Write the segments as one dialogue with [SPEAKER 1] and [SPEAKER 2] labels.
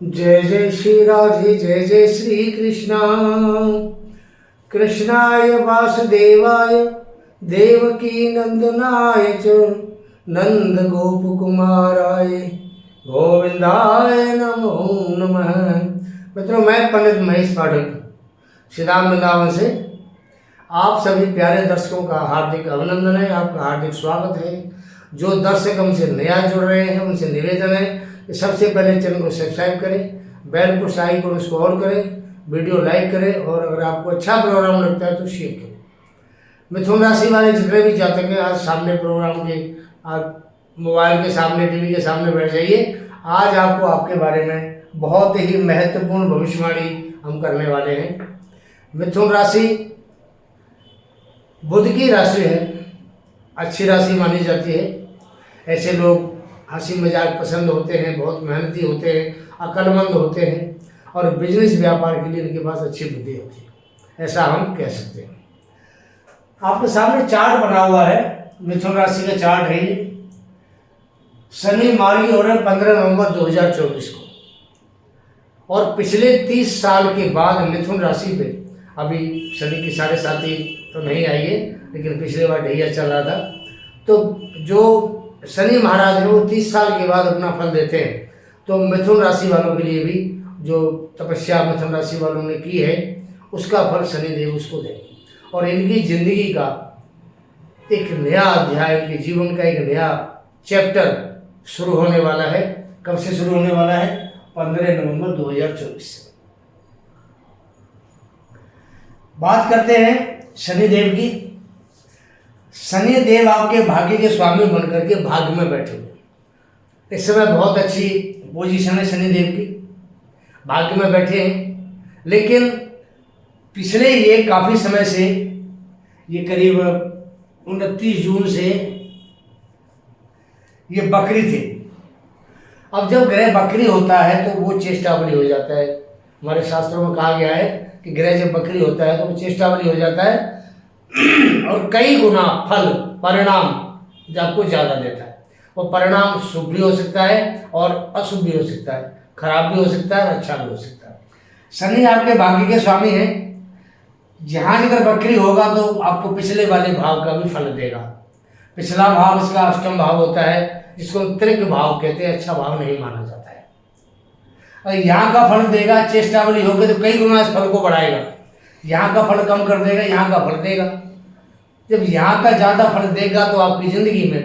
[SPEAKER 1] जय जय श्री राधे, जय जय श्री कृष्णा। कृष्णाय वासुदेवाय देवकी नंदनाय च नंद गोप कुमाराय गोविंदाय नमो नमः। मित्रों, मैं पंडित महेश पाठक श्रीराम वृंदावन से आप सभी प्यारे दर्शकों का हार्दिक अभिनंदन है, आपका हार्दिक स्वागत है। जो दर्शक हमसे नया जुड़ रहे हैं उनसे निवेदन है कि सबसे पहले चैनल को सब्सक्राइब करें, बेल पुश आइकन उसको ऑन करें, वीडियो लाइक करें और अगर आपको अच्छा प्रोग्राम लगता है तो शेयर करें। मिथुन राशि वाले जितने भी जातक हैं आज सामने प्रोग्राम के मोबाइल के सामने, टीवी के सामने बैठ जाइए। आज आपको आपके बारे में बहुत ही महत्वपूर्ण भविष्यवाणी हम करने वाले हैं। मिथुन राशि बुध की राशि है, अच्छी राशि मानी जाती है। ऐसे लोग हंसी मजाक पसंद होते हैं, बहुत मेहनती होते हैं, अक्लमंद होते हैं और बिजनेस व्यापार के लिए इनके पास अच्छी बुद्धि होती है, ऐसा हम कह सकते हैं। आपके सामने चार्ट बना हुआ है, मिथुन राशि का चार्ट है ये। शनि मार्गी हो रहे 15 नवंबर 2024 को और पिछले 30 साल के बाद मिथुन राशि पे अभी शनि की 7.5 तो नहीं आई है, लेकिन पिछले बार ढैया चल रहा था। तो जो शनि महाराज है वो 30 साल के बाद अपना फल देते हैं। तो मिथुन राशि वालों के लिए भी जो तपस्या मिथुन राशि वालों ने की है उसका फल शनिदेव उसको देंगे और इनकी जिंदगी का एक नया अध्याय, इनके जीवन का एक नया चैप्टर शुरू होने वाला है। कब से शुरू होने वाला है? 15 नवंबर 2024 से। बात करते हैं शनिदेव की। शनिदेव आपके भाग्य के स्वामी बनकर के भाग्य में बैठे हुए। इस समय बहुत अच्छी पोजीशन है शनिदेव की, भाग्य में बैठे हैं। लेकिन पिछले ये काफ़ी समय से, ये करीब 29 जून से ये बकरी थे। अब जब ग्रह बकरी होता है तो वो चेष्टावली हो जाता है। हमारे शास्त्रों में कहा गया है कि ग्रह जब बकरी होता है तो वो चेष्टावली हो जाता है और कई गुना फल परिणाम आपको ज़्यादा देता है। वो परिणाम शुभ भी हो सकता है और अशुभ भी हो सकता है, खराब भी हो सकता है और अच्छा भी हो सकता है। शनि आपके भाग्य के स्वामी हैं। जहाँ अगर बकरी होगा तो आपको पिछले वाले भाव का भी फल देगा। पिछला भाव इसका अष्टम भाव होता है, जिसको त्रिक भाव कहते हैं, अच्छा भाव नहीं माना जाता है। और यहाँ का फल देगा, चेष्टावली होगी तो कई गुना इस फल को बढ़ाएगा। यहाँ का फल कम कर देगा, यहाँ का फल देगा। जब यहाँ का ज़्यादा फल देगा तो आपकी ज़िंदगी में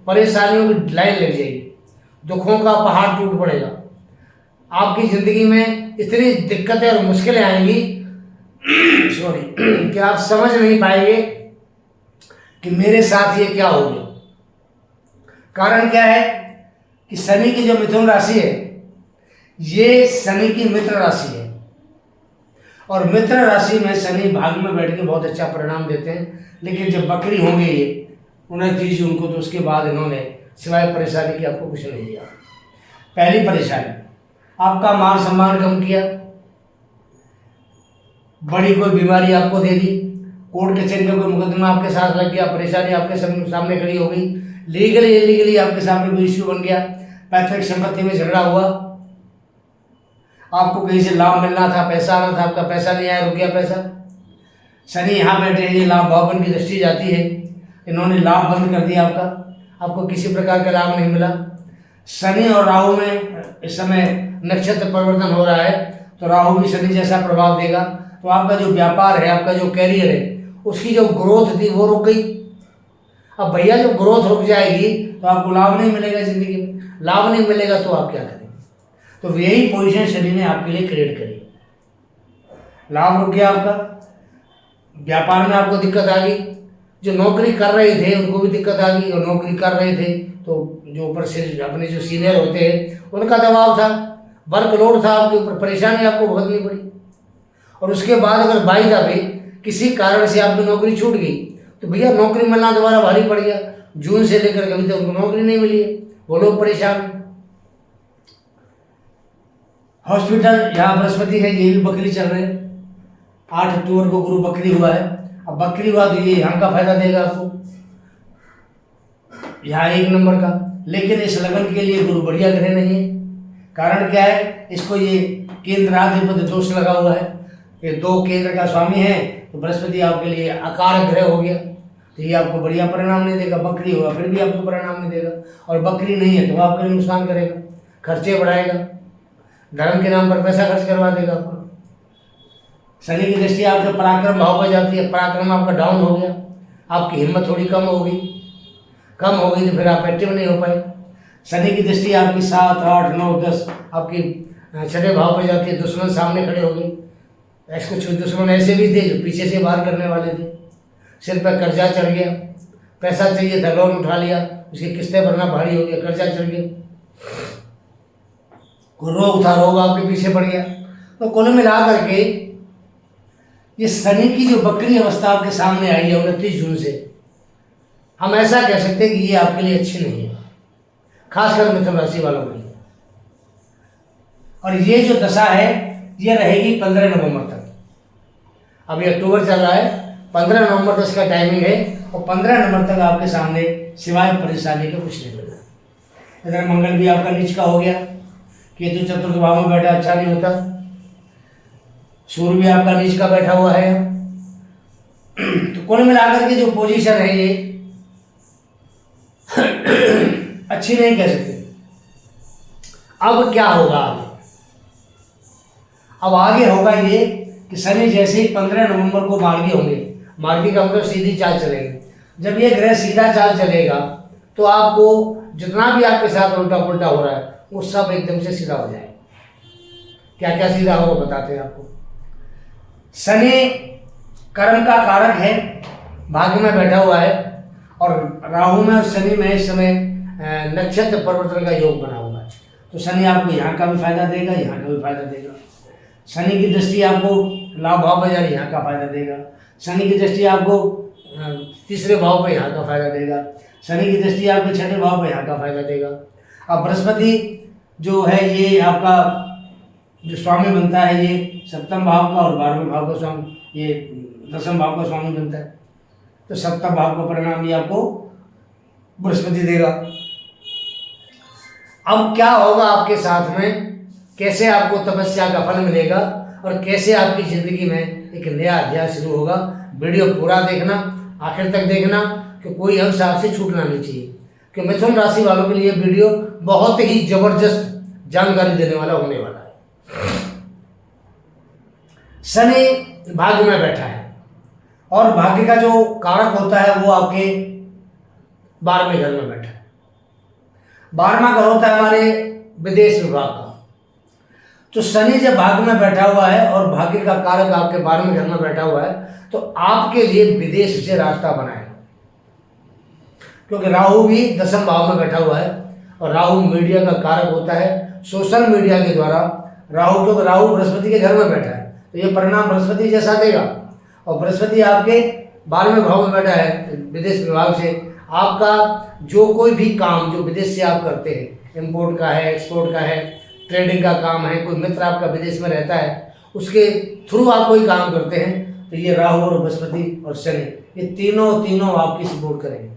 [SPEAKER 1] परेशानियों की लाइन लग जाएगी, दुखों का पहाड़ टूट पड़ेगा। आपकी ज़िंदगी में इतनी दिक्कतें और मुश्किलें आएंगी कि आप समझ नहीं पाएंगे कि मेरे साथ ये क्या हो गया। कारण क्या है कि शनि की जो मिथुन राशि है ये शनि की मित्र राशि है और मित्र राशि में शनि भाग्य में बैठ के बहुत अच्छा परिणाम देते हैं। लेकिन जब बकरी होंगे ये 29 जून को, तो उसके बाद इन्होंने सिवाय परेशानी की आपको कुछ नहीं दिया। पहली परेशानी, आपका मान सम्मान कम किया, बड़ी कोई बीमारी आपको दे दी, कोर्ट कचहरी का कोई मुकदमा आपके साथ लग गया, परेशानी आपके सामने खड़ी हो गई, लीगली इलीगली आपके सामने कोई इश्यू बन गया, पैतृक संपत्ति में झगड़ा हुआ, आपको कहीं से लाभ मिलना था, पैसा आना था, आपका पैसा नहीं आया, रुक गया पैसा। शनि यहाँ बैठे हैं, ये लाभ भवन की दृष्टि जाती है, इन्होंने लाभ बंद कर दिया आपको किसी प्रकार का लाभ नहीं मिला। शनि और राहु में इस समय नक्षत्र परिवर्तन हो रहा है, तो राहु भी शनि जैसा प्रभाव देगा। तो आपका जो व्यापार है, आपका जो कैरियर है, उसकी जो ग्रोथ थी वो रुक गई। अब भैया जब ग्रोथ रुक जाएगी तो आपको लाभ नहीं मिलेगा, जिंदगी में लाभ नहीं मिलेगा तो आप क्या करेंगे? तो यही पोजीशन शनि ने आपके लिए क्रिएट करी। लाभ रुक गया आपका, व्यापार में आपको दिक्कत आ गई, जो नौकरी कर रहे थे उनको भी दिक्कत आ गई, और नौकरी कर रहे थे तो जो ऊपर से अपने जो सीनियर होते हैं उनका दबाव था, वर्कलोड था आपके ऊपर, परेशानी आपको भुगतनी पड़ी। और उसके बाद अगर बाई दा भी किसी कारण से आपकी नौकरी छूट गई तो भैया नौकरी मिलना दोबारा भारी पड़ गया। जून से लेकर कभी तक उनको नौकरी नहीं मिली है, वो लोग परेशान। हॉस्पिटल यहाँ बृहस्पति है, ये भी बकरी चल रहे हैं। 8 अक्टूबर को गुरु बकरी हुआ है। अब बकरी हुआ तो ये यहाँ का फायदा देगा आपको, यहाँ 1 नंबर का। लेकिन इस लगन के लिए गुरु बढ़िया ग्रह नहीं है, कारण क्या है, इसको ये केंद्राधिपति दोष लगा हुआ है, ये 2 केंद्र का स्वामी है, तो बृहस्पति आपके लिए अकारक ग्रह हो गया, तो ये आपको बढ़िया परिणाम नहीं देगा। बकरी होगा फिर भी आपको परिणाम नहीं देगा, और बकरी नहीं है तो आपके लिए नुकसान करेगा, खर्चे बढ़ाएगा, धर्म के नाम पर पैसा खर्च करवा देगा आपको। शनि की दृष्टि आपके पराक्रम भाव पर जाती है, पराक्रम आपका डाउन हो गया, आपकी हिम्मत थोड़ी कम होगी तो फिर आप एक्टिव नहीं हो पाए। शनि की दृष्टि आपकी 7, 8, 9, 10 आपकी 6ठे भाव पर जाती है, दुश्मन सामने खड़े हो गए। कुछ दुश्मन ऐसे भी थे जो पीछे से वार करने वाले थे, सिर पर कर्जा चढ़ गया, पैसा चाहिए था लोन उठा लिया, उसकी किस्तें भरना भारी हो गया, कर्जा चढ़ गया, रोग था रोग आपके पीछे पड़ गया। तो कुल मिला करके ये शनि की जो बकरी अवस्था आपके सामने आई है 29 जून से, हम ऐसा कह सकते हैं कि ये आपके लिए अच्छी नहीं है, खासकर मिथुन राशि वालों के लिए। और ये जो दशा है ये रहेगी 15 नवंबर तक। अभी अक्टूबर चल रहा है, 15 नवंबर तक इसका टाइमिंग है, और 15 नवंबर तक आपके सामने सिवाय परेशानी के कुछ नहीं मिलना। इधर मंगल भी आपका नीच का हो गया, केतु चतुर्थ भाव में बैठा अच्छा नहीं होता, सूर्य भी आपका नीच का बैठा हुआ है। तो कुल मिलाकर के जो पोजीशन है ये अच्छी नहीं कह सकते। अब क्या होगा आगे? अब आगे होगा ये कि शनि जैसे ही 15 नवंबर को मार्गी होंगे, मार्गी का मतलब सीधी चाल चलेंगे। जब ये ग्रह सीधा चाल चलेगा तो आपको जितना भी आपके साथ उल्टा पुल्टा हो रहा है वो सब एकदम से सीधा हो जाएगा। क्या क्या सीधा होगा बताते हैं आपको। शनि कर्म का कारक है, भाग्य में बैठा हुआ है, और राहु में और शनि में इस समय नक्षत्र परिवर्तन का योग बना हुआ है। तो शनि आपको यहाँ का भी फायदा देगा, यहाँ का भी फायदा देगा। शनि की दृष्टि आपको लाभ भाव पर जारी यहाँ का फायदा देगा, शनि की दृष्टि आपको तीसरे भाव पर यहाँ का फायदा देगा, शनि की दृष्टि आपके 6ठे भाव पर यहाँ का फायदा देगा। अब बृहस्पति जो है ये आपका जो स्वामी बनता है ये 7वें भाव का और 12वें भाव का स्वामी, ये 10वें भाव का स्वामी बनता है। तो 7वें भाव का परिणाम ये आपको बृहस्पति देगा। अब क्या होगा आपके साथ में, कैसे आपको तपस्या का फल मिलेगा और कैसे आपकी ज़िंदगी में एक नया अध्याय शुरू होगा। वीडियो पूरा देखना, आखिर तक देखना, कि कोई अंश आपसे छूटना नहीं चाहिए, कि मिथुन राशि वालों के लिए वीडियो बहुत ही ज़बरदस्त जानकारी देने वाला होने वाला है। शनि भाग्य में बैठा है, और भाग्य का जो कारक होता है वो आपके 12वें घर में बैठा है। 12वां घर होता है हमारे विदेश विभाग का। तो शनि जब भाग्य में बैठा हुआ है और भाग्य का कारक आपके 12वें घर में बैठा हुआ है, तो आपके लिए विदेश से रास्ता बनाएगा, क्योंकि राहु भी 10वें भाव में बैठा हुआ है, और राहु मीडिया का कारक होता है। सोशल मीडिया के द्वारा राहु, क्योंकि राहु बृहस्पति के घर में बैठा है, तो ये परिणाम बृहस्पति जैसा देगा। और बृहस्पति आपके 12वें भाव में बैठा है विदेश विभाग से, आपका जो कोई भी काम जो विदेश से आप करते हैं, इंपोर्ट का है, एक्सपोर्ट का है, ट्रेडिंग का काम है, कोई मित्र आपका विदेश में रहता है उसके थ्रू आप कोई काम करते हैं, तो ये राहु और बृहस्पति और शनि ये तीनों आपकी सपोर्ट करेंगे।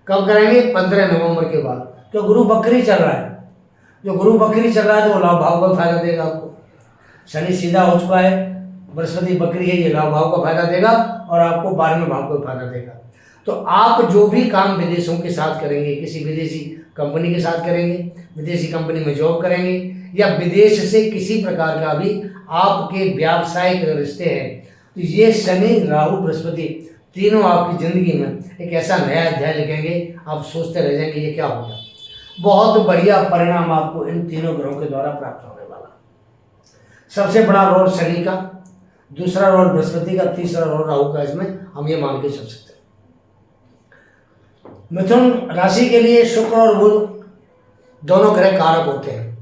[SPEAKER 1] कब करेंगे? 15 नवंबर के बाद। तो गुरु बकरी चल रहा है, जो गुरु बकरी चल रहा है तो वो लाभ भाव का फायदा देगा आपको। शनि सीधा हो चुका है, बृहस्पति बकरी है, ये लाभ भाव का फायदा देगा और आपको 12वें भाव का फायदा देगा। तो आप जो भी काम विदेशों के साथ करेंगे, किसी विदेशी कंपनी के साथ करेंगे, विदेशी कंपनी में जॉब करेंगे, या विदेश से किसी प्रकार का भी आपके व्यावसायिक रिश्ते हैं, तो ये शनि राहु बृहस्पति तीनों आपकी ज़िंदगी में एक ऐसा नया अध्याय लिखेंगे, आप सोचते रह जाएंगे ये क्या हो गया। बहुत बढ़िया परिणाम आपको इन तीनों ग्रहों के द्वारा प्राप्त होने वाला। सबसे बड़ा रोल शनि का, दूसरा रोल बृहस्पति का, तीसरा रोल राहु का, इसमें हम ये मान के चल सकते हैं। मिथुन राशि के लिए शुक्र और बुध दोनों ग्रह कारक होते हैं,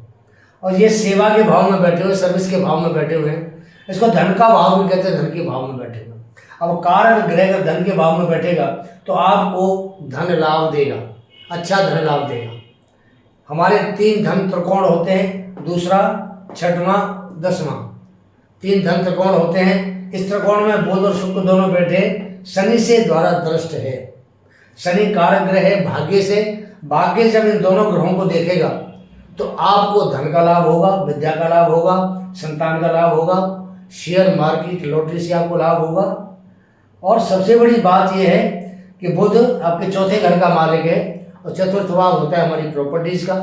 [SPEAKER 1] और ये सेवा के भाव में बैठे हुए, सर्विस के भाव में बैठे हुए हैं। इसको धन का भाव भी कहते हैं, धन के भाव में बैठे हुए। अब कारक ग्रह अगर धन के भाव में बैठेगा तो आपको धन लाभ देगा, अच्छा धन लाभ देगा। हमारे 3 धन त्रिकोण होते हैं, दूसरा, 6वां, 10वां, 3 धन त्रिकोण होते हैं। इस त्रिकोण में बुध और शुक्र दोनों बैठे शनि से द्वारा दृष्ट है। शनि कारक ग्रह है भाग्य से, भाग्य जब इन दोनों ग्रहों को देखेगा तो आपको धन का लाभ होगा, विद्या का लाभ होगा, संतान का लाभ होगा, शेयर मार्केट लॉटरी से आपको लाभ होगा। और सबसे बड़ी बात यह है कि बुध आपके चौथे घर का मालिक है और चतुर्थ भाव होता है हमारी प्रॉपर्टीज का,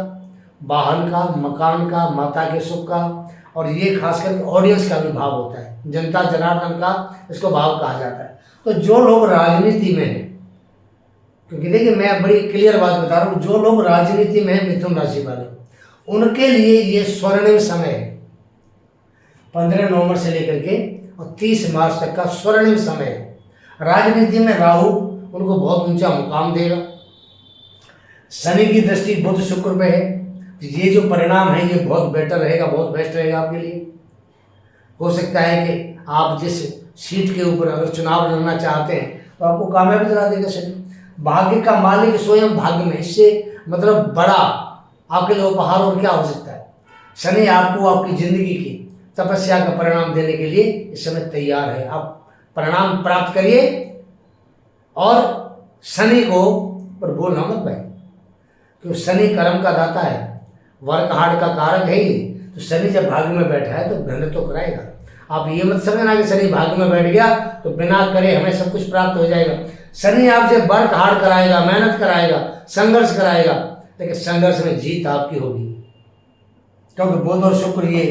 [SPEAKER 1] वाहन का, मकान का, माता के सुख का, और ये खासकर ऑडियंस का भी भाव होता है, जनता जनार्दन का इसको भाव कहा जाता है। तो जो लोग राजनीति में हैं, क्योंकि देखिए मैं बड़ी क्लियर बात बता रहा हूँ, जो लोग राजनीति में हैं मिथुन राशि वाले, उनके लिए ये स्वर्णिम समय है। 15 नवंबर से लेकर के और 30 मार्च तक का स्वर्णिम समय है। राजनीति में राहु उनको बहुत ऊंचा मुकाम देगा। शनि की दृष्टि बुध शुक्र पे है। ये जो परिणाम है ये बहुत बेटर रहेगा, बहुत बेस्ट रहेगा आपके लिए। हो सकता है कि आप जिस सीट के ऊपर अगर चुनाव लड़ना चाहते हैं तो आपको कामयाबी दिला देगा शनि। भाग्य का मालिक स्वयं भाग्य में, इससे मतलब बड़ा आपके लिए उपहार और क्या हो सकता है। शनि आपको आपकी जिंदगी की तपस्या का परिणाम देने के लिए इस समय तैयार है। आप परिणाम प्राप्त करिए और शनि को पर बोलना मत भाई, क्योंकि शनि कर्म का दाता है, वर्क हार्ड का कारक है ये। तो शनि जब भाग्य में बैठा है तो धन तो कराएगा। आप ये मत समझना कि शनि भाग्य में बैठ गया तो बिना करे हमें सब कुछ प्राप्त हो जाएगा। शनि आपसे वर्क हार्ड कराएगा, मेहनत कराएगा, संघर्ष कराएगा, लेकिन संघर्ष में जीत आपकी होगी। क्योंकि बुध और शुक्र ये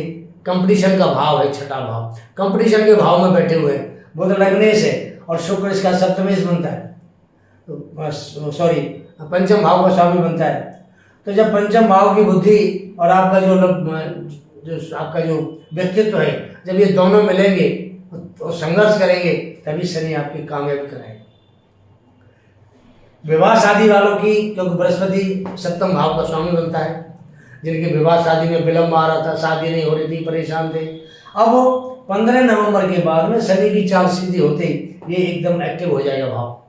[SPEAKER 1] कंपटीशन का भाव है, छठा भाव, कंपटीशन के भाव में बैठे हुए हैं। बुध लग्नेश है और शुक्र इसका सप्तमेश बनता है, सॉरी पंचम भाव का स्वामी बनता है। तो जब पंचम भाव की बुद्धि और आपका जो आपका जो व्यक्तित्व है, जब ये दोनों मिलेंगे और संघर्ष करेंगे तभी शनि आपकी कामयाबी कराएगा। विवाह शादी वालों की, क्योंकि बृहस्पति सप्तम भाव का स्वामी बनता है, जिनके विवाह शादी में विलंब आ रहा था, शादी नहीं हो रही थी, परेशान थे, अब 15 नवंबर के बाद में शनि की चाल सीधी होते ही ये एकदम एक्टिव हो जाएगा भाव।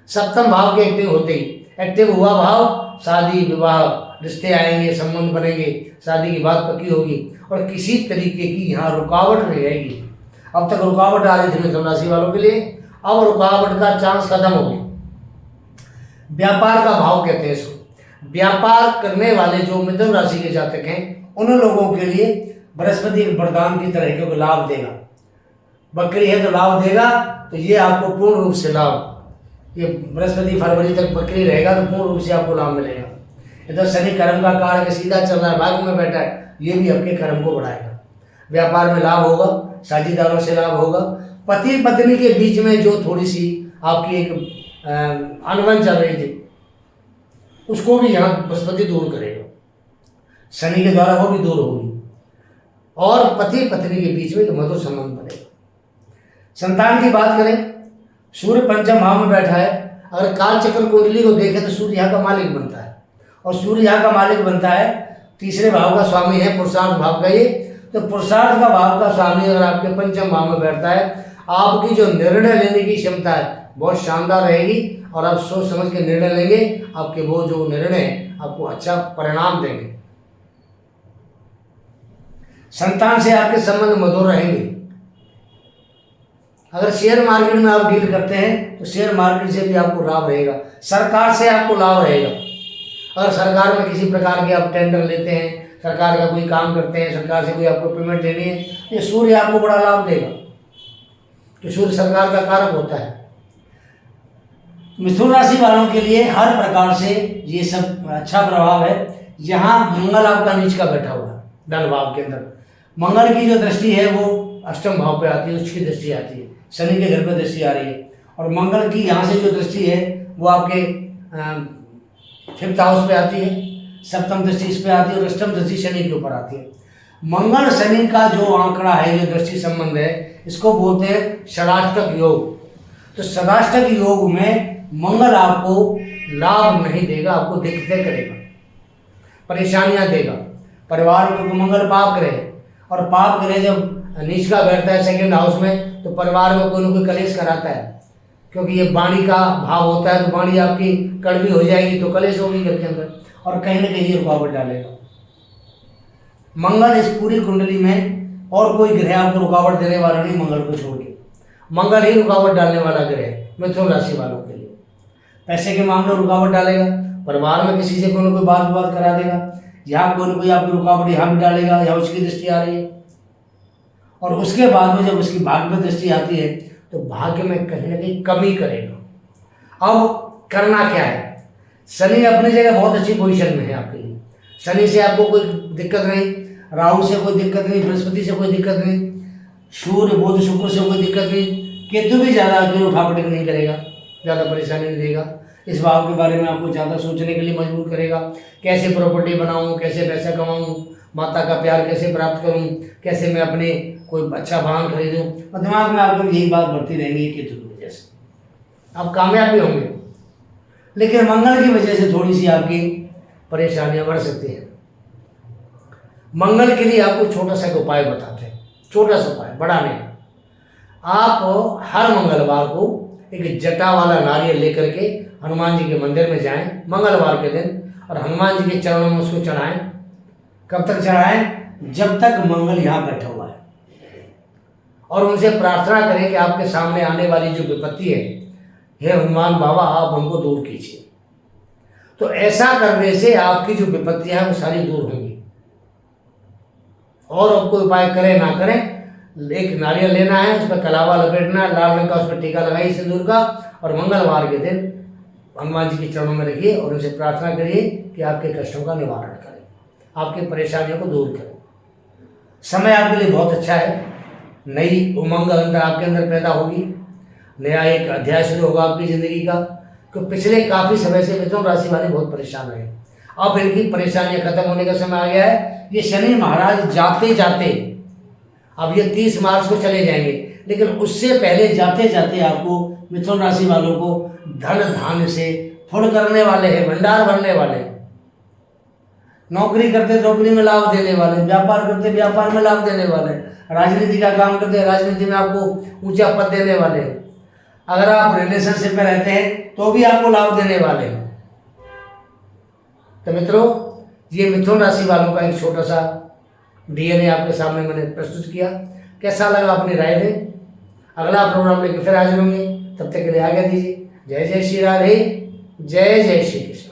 [SPEAKER 1] सप्तम भाव के एक्टिव होते ही, एक्टिव हुआ भाव, शादी विवाह रिश्ते आएंगे, संबंध बनेंगे, शादी की बात पक्की होगी और किसी तरीके की यहाँ रुकावट नहीं रहेगी। अब तक रुकावट आ रही थी मिथुन राशि वालों के लिए, अब रुकावट का चांस खत्म हो गया। व्यापार का भाव कहते हैं इसको। व्यापार करने वाले जो मिथुन राशि के जातक हैं उन लोगों के लिए बृहस्पति वरदान की तरह क्योंकि लाभ देगा। बकरी है तो लाभ देगा, तो ये आपको पूर्ण रूप से लाभ, ये बृहस्पति फरवरी तक बकरी रहेगा तो पूर्ण रूप से आपको लाभ मिलेगा। इधर शनि कर्म का कारक सीधा चल रहा है, भाग्य में बैठा है, ये भी आपके कर्म को बढ़ाएगा। व्यापार में लाभ होगा, साझेदारों से लाभ होगा। पति पत्नी के बीच में जो थोड़ी सी आपकी एक अनबन चल रही थी उसको भी यहाँ बृहस्पति दूर करेगा, शनि के द्वारा वो भी दूर होगी और पति पत्नी के बीच में एक मधुर संबंध बनेगा। संतान की बात करें, सूर्य पंचम भाव में बैठा है। अगर काल चक्र कुंडली को देखें तो सूर्य यहाँ का मालिक बनता है और सूर्य यहाँ का मालिक बनता है, तीसरे भाव का स्वामी है, पुरुषार्थ भाव का ये। तो पुरुषार्थ का भाव का स्वामी अगर आपके पंचम भाव में बैठता है, आपकी जो निर्णय लेने की क्षमता है बहुत शानदार रहेगी और आप सोच समझ के निर्णय लेंगे, आपके वो जो निर्णय आपको अच्छा परिणाम देंगे। संतान से आपके संबंध मधुर रहेंगे। अगर शेयर मार्केट में आप डील करते हैं तो शेयर मार्केट से भी आपको लाभ रहेगा, सरकार से आपको लाभ रहेगा। अगर सरकार में किसी प्रकार के आप टेंडर लेते हैं, सरकार का कोई काम करते हैं, सरकार से कोई आपको पेमेंट लेनी है, ये सूर्य आपको बड़ा लाभ देगा, तो सूर्य सरकार का कारक होता है। मिथुन राशि वालों के लिए हर प्रकार से ये सब अच्छा प्रभाव है। यहाँ मंगल आपका नीच का बैठा हुआ है धन भाव के अंदर। मंगल की जो दृष्टि है वो अष्टम भाव पे आती है, उसकी दृष्टि आती है, शनि के घर पे दृष्टि आ रही है। और मंगल की यहाँ से जो दृष्टि है वो आपके 5th हाउस पे आती है, सप्तम दृष्टि इस पे आती है और अष्टम दृष्टि शनि के ऊपर आती है। मंगल शनि का जो आंकड़ा है, जो दृष्टि संबंध है, इसको बोलते हैं षडाष्टक योग। तो षडाष्टक योग में मंगल आपको लाभ नहीं देगा, आपको दिक्कतें करेगा, परेशानियां देगा। परिवार में मंगल पाप ग्रह और पाप ग्रह जब नीच का बैठता है 2nd हाउस में तो परिवार में कोई ना कोई कलेश कराता है, क्योंकि ये वाणी का भाव होता है। तो वाणी आपकी कड़वी हो जाएगी तो कलेश होगी घर के अंदर और कहीं ना कहीं रुकावट डालेगा। मंगल इस पूरी कुंडली में और कोई ग्रह आपको रुकावट देने वाला नहीं, मंगल को छोड़ के मंगल ही रुकावट डालने वाला ग्रह मिथुन राशि वालों के लिए। पैसे के मामले में रुकावट डालेगा, परिवार में किसी से कोई ना कोई बात विवाद करा देगा, यहाँ कोई ना कोई आपकी रुकावट यहाँ भी डालेगा, यहाँ उसकी दृष्टि आ रही है। और उसके बाद में जब उसकी भाग्य में दृष्टि आती है तो भाग्य में कहीं ना कहीं कमी करेगा। अब करना क्या है, शनि अपनी जगह बहुत अच्छी पोजीशन में है आपके लिए। शनि से आपको कोई दिक्कत नहीं, राहु से कोई दिक्कत नहीं, बृहस्पति से कोई दिक्कत नहीं, सूर्य बुध शुक्र से कोई दिक्कत नहीं, केतु भी ज़्यादा आपकी उठापटक नहीं करेगा, ज़्यादा परेशानी नहीं देगा। इस भाव के बारे में आपको ज़्यादा सोचने के लिए मजबूर करेगा। कैसे प्रॉपर्टी बनाऊं, कैसे पैसा कमाऊं, माता का प्यार कैसे प्राप्त करूं, कैसे मैं अपने कोई अच्छा वाहन खरीदूं, और दिमाग में आपको यही बात बढ़ती रहेगी केतु की वजह से। आप कामयाब भी होंगे, लेकिन मंगल की वजह से थोड़ी सी आपकी परेशानियां बढ़ सकती हैं। मंगल के लिए आपको छोटा सा एक उपाय बताते हैं, छोटा सा उपाय, बड़ा नहीं। आप हर मंगलवार को एक जटा वाला नारियल लेकर के हनुमान जी के मंदिर में जाएं मंगलवार के दिन, और हनुमान जी के चरणों में उसको चढ़ाएं। कब तक चढ़ाएं? जब तक मंगल यहाँ बैठा हुआ है। और उनसे प्रार्थना करें कि आपके सामने आने वाली जो विपत्ति है, हे हनुमान बाबा आप हमको दूर कीजिए। तो ऐसा करने से आपकी जो विपत्तियां हैं वो सारी दूर होंगी। और अब कोई उपाय करें ना करें, एक नारियल लेना है, उस पर कलावा लपेटना है, लाल रंग का उस पर टीका लगाइए सिंदूर का, और मंगलवार के दिन हनुमान जी के चरणों में रखिए और उनसे प्रार्थना करिए कि आपके कष्टों का निवारण करें, आपकी परेशानियों को दूर करें। समय आपके लिए बहुत अच्छा है, नई उमंग अंदर आपके अंदर पैदा होगी, नया एक अध्याय शुरू होगा आपकी ज़िंदगी का। तो पिछले काफ़ी समय से मिथुन राशि वाले बहुत परेशान रहे, अब इनकी परेशानियां खत्म होने का समय आ गया है। ये शनि महाराज जाते जाते, अब ये 30 मार्च को चले जाएंगे, लेकिन उससे पहले जाते जाते आपको मिथुन राशि वालों को धन धान्य से फुल करने वाले हैं, भंडार भरने वाले। नौकरी करते नौकरी में लाभ देने वाले, व्यापार करते व्यापार में लाभ देने वाले, राजनीति का काम करते राजनीति में आपको ऊंचा पद देने वाले, अगर आप रिलेशनशिप में रहते हैं तो भी आपको लाभ देने वाले हैं। तो मित्रों, ये मिथुन राशि वालों का एक छोटा सा डीएनए आपके सामने मैंने प्रस्तुत किया। कैसा लगा अपनी राय दें। अगला प्रोग्राम लेकर फिर हाजिर होंगे, तब तक के लिए आज्ञा दीजिए। जय जय श्री राधे, जय जय श्री कृष्ण।